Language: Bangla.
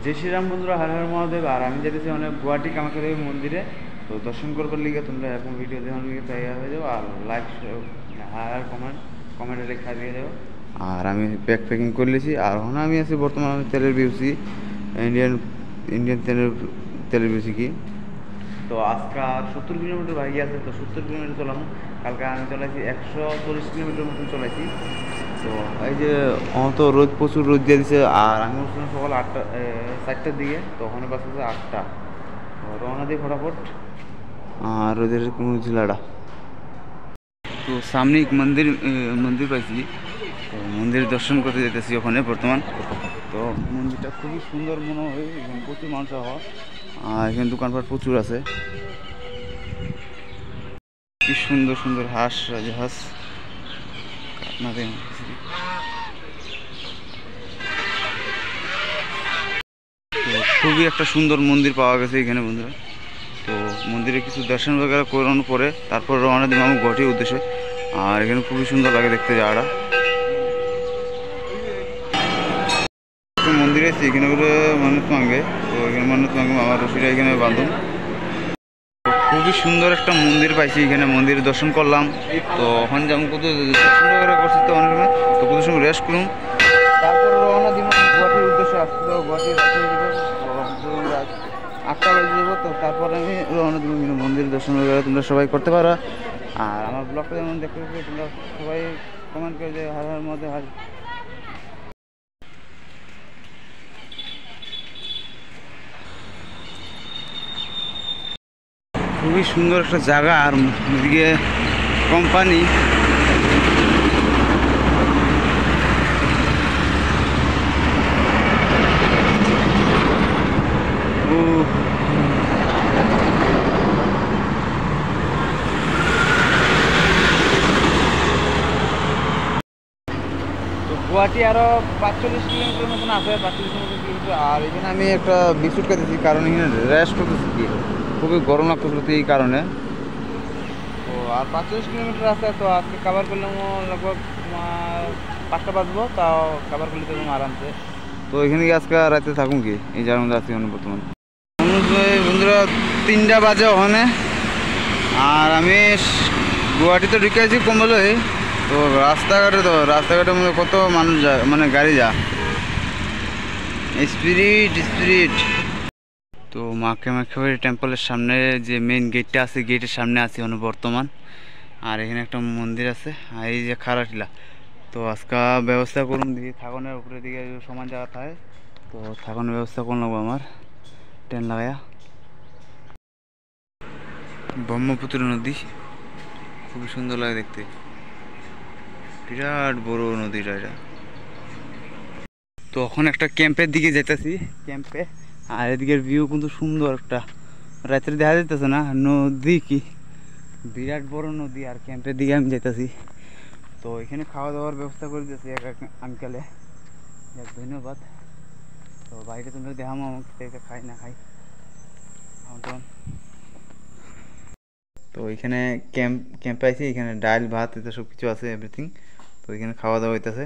जय श्रीराम बंधुरा हर हर महादेव। और আমি যেতেছি অনেক গুয়াহাটি কামাখ্যা দেবী মন্দিরে। তো দর্শন করবার লিগে তোমরা এখন ভিডিও দেখার লিগে তৈরি হয়ে যাও আর লাইক আর কমেন্টে লেখা দিয়ে যাও। আর আমি ব্যাগ প্যাকিং করে নিয়েছি। আর এখন আমি আছি বর্তমানে তেলের বিউসি ইন্ডিয়ান তেলের বিউসি কি। তো আজকে আর 70 কিলোমিটার বাকি আছে। তো 70 কিলোমিটার চলাম। কালকে আমি চলাইছি 140 কিলোমিটার মতন চলাইছি। তো এই যে তো রোদ প্রচুর রোদ দিয়ে দিছে। আর আমি উঠছিলাম সকাল 4টার দিকে। তো ওখানে বাস আছে 8টা। তো রওনা দিই ফটাফট। আর রোদের কোনো জেলাটা তো সামনে মন্দির পাইছি। তো মন্দির দর্শন করতে যেতেছি ওখানে বর্তমান। তো মন্দিরটা খুবই সুন্দর মনে হয়। এখানে প্রচুর মানুষ হওয়া আর এখানে দোকানপাট প্রচুর আছে। কি সুন্দর সুন্দর হাঁস রাজহাঁস খুবই একটা সুন্দর মন্দির পাওয়া গেছে এখানে বন্ধুরা। তো মন্দিরে কিছু দর্শন বগেরা করানোর পরে তারপর রওনা দিলাম আমি গুয়াহাটির উদ্দেশ্যে। আর এখানে খুবই সুন্দর লাগে দেখতে যাওয়াটা। মন্দিরে এসেছি এখানে করে মানুষ মাঙ্গে। তো এখানে মানুষ মাঙ্গে আমার রশিরা এখানে বাঁধুন। খুবই সুন্দর একটা মন্দির পাইছি এখানে। মন্দির দর্শন করলাম। তো ওখানে যেমন কত দর্শন বগেরা করছি তো অনেক সময় তো কত সময় রেস্ট করলাম। তারপরে রওনা দিব গুয়াহাটির উদ্দেশ্যে। আসতে তো গুয়াহাটির 8টা বাজে যাবো। তো তারপরে আমি রওনা দিব কিন্তু মন্দির দর্শন তোমরা সবাই করতে পারো। আর আমার ব্লগটা যেমন দেখতে তোমরা সবাই কমেন্ট করে যে হর হর মধ্যে হার। খুবই সুন্দর একটা জায়গা। আর এদিকে কোম্পানি গুয়াহাটি আরও 45 কিলোমিটার মতন আছে। 45 কিলোমিটার। আর এখানে আমি একটা বিস্কুট খাইতেছি কারণ এখানে রেস্ট করতেছি কি খুবই গরম লাগতেছিল তো এই কারণে। তো আর 45 কিলোমিটার আছে। তো আজকে কভার করলাম লগভগ 5টা বাজবো। তাও কভার করলে তো আরামসে। তো এখানে কি আজকে রাতে থাকুন কি এই যার মধ্যে আছি বর্তমান বন্ধুরা 3টা বাজে ওখানে। আর আমি গুয়াহাটিতে ঢুকে আছি কম্বলে। তো রাস্তাঘাটের মধ্যে কত মানুষ যায় মানে গাড়ি যায় স্পিরিট। তো মা কামাখ্যা টেম্পলের সামনে যে মেইন গেটটা আছে গেটের সামনে আছে বর্তমান। আর এখানে একটা মন্দির আছে। আর এই যে খারাটিলা। তো আজকে ব্যবস্থা করুন দিকে থাকনের উপরে দিকে সমান জায়গা থাকে। তো থাকনের ব্যবস্থা করুন লাগবো আমার ট্রেন লাগাইয়া। ব্রহ্মপুত্র নদী খুবই সুন্দর লাগে দেখতে। বিরাট বড় নদীটা এটা। তো এখন একটা ক্যাম্পের দিকে যেতেছি ক্যাম্পে। আর এদিকের ভিউ কিন্তু সুন্দর একটা রাত্রে দেখা যেতেছে না নদী কি বিরাট বড় নদী। আর ক্যাম্পের দিকে আমি যেতেছি। তো এখানে খাওয়া দাওয়ার ব্যবস্থা করে দিয়েছি এক আঙ্কেলে ধন্যবাদ। তো বাইরে তোমরা দেখামো আমাকে খাই না খাই। তো এখানে ক্যাম্পে আছি। এখানে ডাল ভাত এটা সব কিছু আছে এভরিথিং। তো এখানে খাওয়া দাওয়া হইতেছে।